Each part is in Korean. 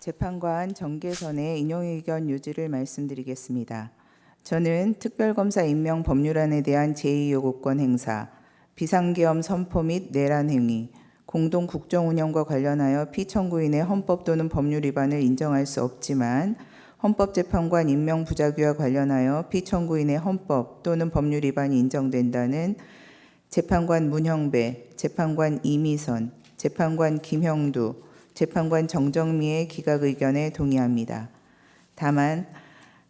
재판관 정계선의 인용의견 요지를 말씀드리겠습니다. 저는 특별검사 임명 법률안에 대한 제2요구권 행사, 비상계엄 선포 및 내란 행위, 공동 국정운영과 관련하여 피청구인의 헌법 또는 법률 위반을 인정할 수 없지만 헌법재판관 임명 부작위와 관련하여 피청구인의 헌법 또는 법률 위반이 인정된다는 재판관 문형배, 재판관 이미선, 재판관 김형두, 재판관 정정미의 기각 의견에 동의합니다. 다만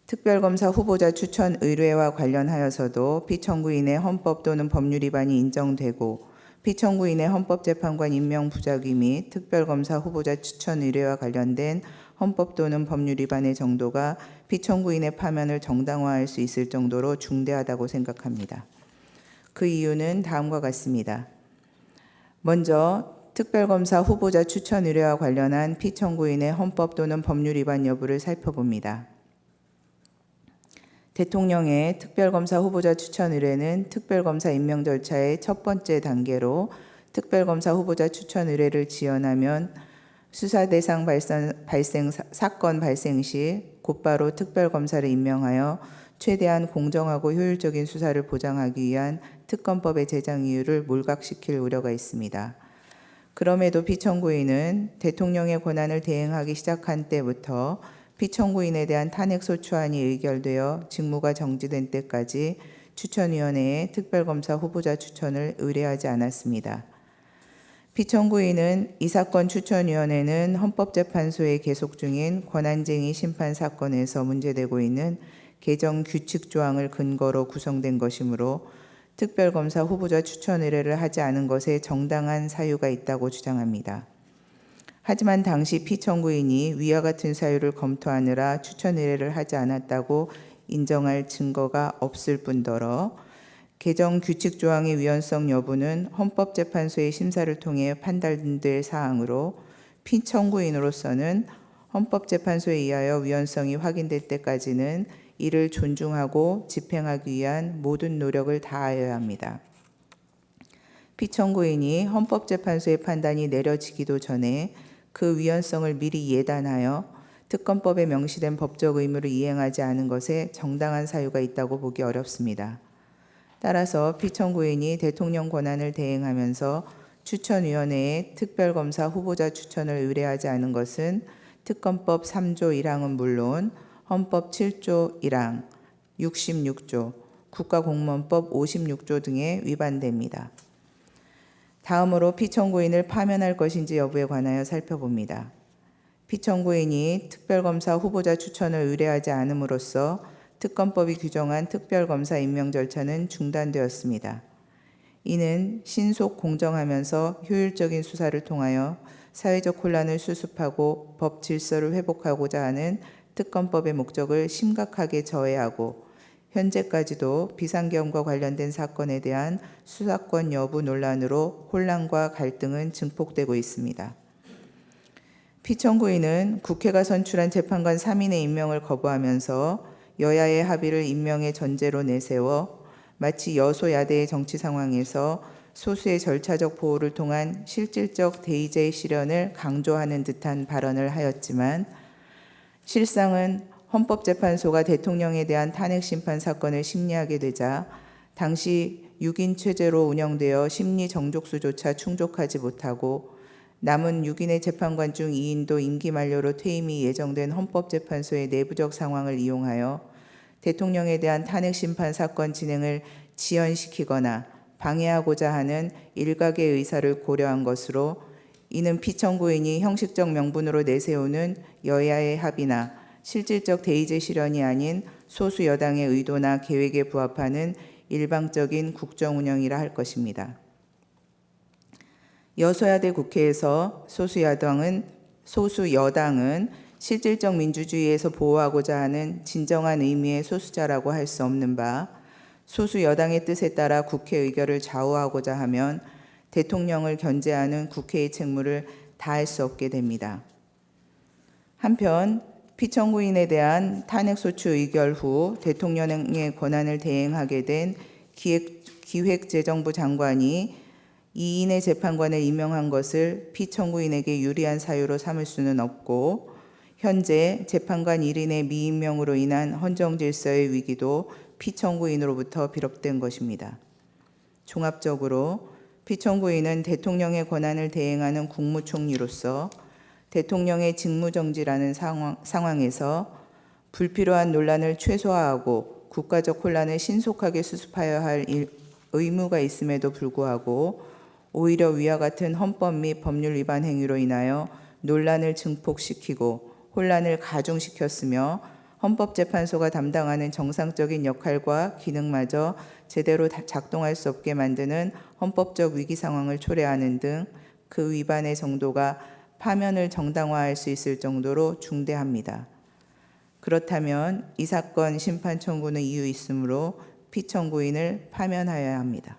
특별검사 후보자 추천 의뢰와 관련하여서도 피청구인의 헌법 또는 법률 위반이 인정되고 피청구인의 헌법재판관 임명 부작위 및 특별검사 후보자 추천 의뢰와 관련된 헌법 또는 법률 위반의 정도가 피청구인의 파면을 정당화할 수 있을 정도로 중대하다고 생각합니다. 그 이유는 다음과 같습니다. 먼저 특별검사 후보자 추천 의뢰와 관련한 피청구인의 헌법 또는 법률 위반 여부를 살펴봅니다. 대통령의 특별검사 후보자 추천 의뢰는 특별검사 임명 절차의 첫 번째 단계로 특별검사 후보자 추천 의뢰를 지연하면 수사 대상 사건 발생 시 곧바로 특별검사를 임명하여 최대한 공정하고 효율적인 수사를 보장하기 위한 특검법의 제정 이유를 몰각시킬 우려가 있습니다. 그럼에도 피청구인은 대통령의 권한을 대행하기 시작한 때부터 피청구인에 대한 탄핵소추안이 의결되어 직무가 정지된 때까지 추천위원회에 특별검사 후보자 추천을 의뢰하지 않았습니다. 피청구인은 이 사건 추천위원회는 헌법재판소에 계속 중인 권한쟁의 심판 사건에서 문제되고 있는 개정 규칙 조항을 근거로 구성된 것이므로 특별검사 후보자 추천 의뢰를 하지 않은 것에 정당한 사유가 있다고 주장합니다. 하지만 당시 피청구인이 위와 같은 사유를 검토하느라 추천 의뢰를 하지 않았다고 인정할 증거가 없을 뿐더러 개정 규칙 조항의 위헌성 여부는 헌법재판소의 심사를 통해 판단될 사항으로 피청구인으로서는 헌법재판소에 의하여 위헌성이 확인될 때까지는 이를 존중하고 집행하기 위한 모든 노력을 다하여야 합니다. 피청구인이 헌법재판소의 판단이 내려지기도 전에 그 위헌성을 미리 예단하여 특검법에 명시된 법적 의무를 이행하지 않은 것에 정당한 사유가 있다고 보기 어렵습니다. 따라서 피청구인이 대통령 권한을 대행하면서 추천위원회에 특별검사 후보자 추천을 의뢰하지 않은 것은 특검법 3조 1항은 물론 헌법 7조 1항, 66조, 국가공무원법 56조 등에 위반됩니다. 다음으로 피청구인을 파면할 것인지 여부에 관하여 살펴봅니다. 피청구인이 특별검사 후보자 추천을 의뢰하지 않음으로써 특검법이 규정한 특별검사 임명 절차는 중단되었습니다. 이는 신속 공정하면서 효율적인 수사를 통하여 사회적 혼란을 수습하고 법 질서를 회복하고자 하는 특검법의 목적을 심각하게 저해하고 현재까지도 비상계엄과 관련된 사건에 대한 수사권 여부 논란으로 혼란과 갈등은 증폭되고 있습니다. 피청구인은 국회가 선출한 재판관 3인의 임명을 거부하면서 여야의 합의를 임명의 전제로 내세워 마치 여소야대의 정치 상황에서 소수의 절차적 보호를 통한 실질적 대의제 실현을 강조하는 듯한 발언을 하였지만 실상은 헌법재판소가 대통령에 대한 탄핵심판 사건을 심리하게 되자 당시 6인 체제로 운영되어 심리 정족수조차 충족하지 못하고 남은 6인의 재판관 중 2인도 임기 만료로 퇴임이 예정된 헌법재판소의 내부적 상황을 이용하여 대통령에 대한 탄핵심판 사건 진행을 지연시키거나 방해하고자 하는 일각의 의사를 고려한 것으로 이는 피청구인이 형식적 명분으로 내세우는 여야의 합의나 실질적 대의제 실현이 아닌 소수 여당의 의도나 계획에 부합하는 일방적인 국정운영이라 할 것입니다. 여소야대 국회에서 소수 여당은 실질적 민주주의에서 보호하고자 하는 진정한 의미의 소수자라고 할 수 없는 바 소수 여당의 뜻에 따라 국회 의결을 좌우하고자 하면 대통령을 견제하는 국회의 책무를 다할 수 없게 됩니다. 한편 피청구인에 대한 탄핵소추 의결 후 대통령의 권한을 대행하게 된 기획재정부 장관이 2인의 재판관을 임명한 것을 피청구인에게 유리한 사유로 삼을 수는 없고 현재 재판관 1인의 미임명으로 인한 헌정질서의 위기도 피청구인으로부터 비롯된 것입니다. 종합적으로 피청구인은 대통령의 권한을 대행하는 국무총리로서 대통령의 직무정지라는 상황에서 불필요한 논란을 최소화하고 국가적 혼란을 신속하게 수습하여야 할 의무가 있음에도 불구하고 오히려 위와 같은 헌법 및 법률 위반 행위로 인하여 논란을 증폭시키고 혼란을 가중시켰으며 헌법재판소가 담당하는 정상적인 역할과 기능마저 제대로 작동할 수 없게 만드는 헌법적 위기 상황을 초래하는 등 그 위반의 정도가 파면을 정당화할 수 있을 정도로 중대합니다. 그렇다면 이 사건 심판 청구는 이유 있으므로 피청구인을 파면하여야 합니다.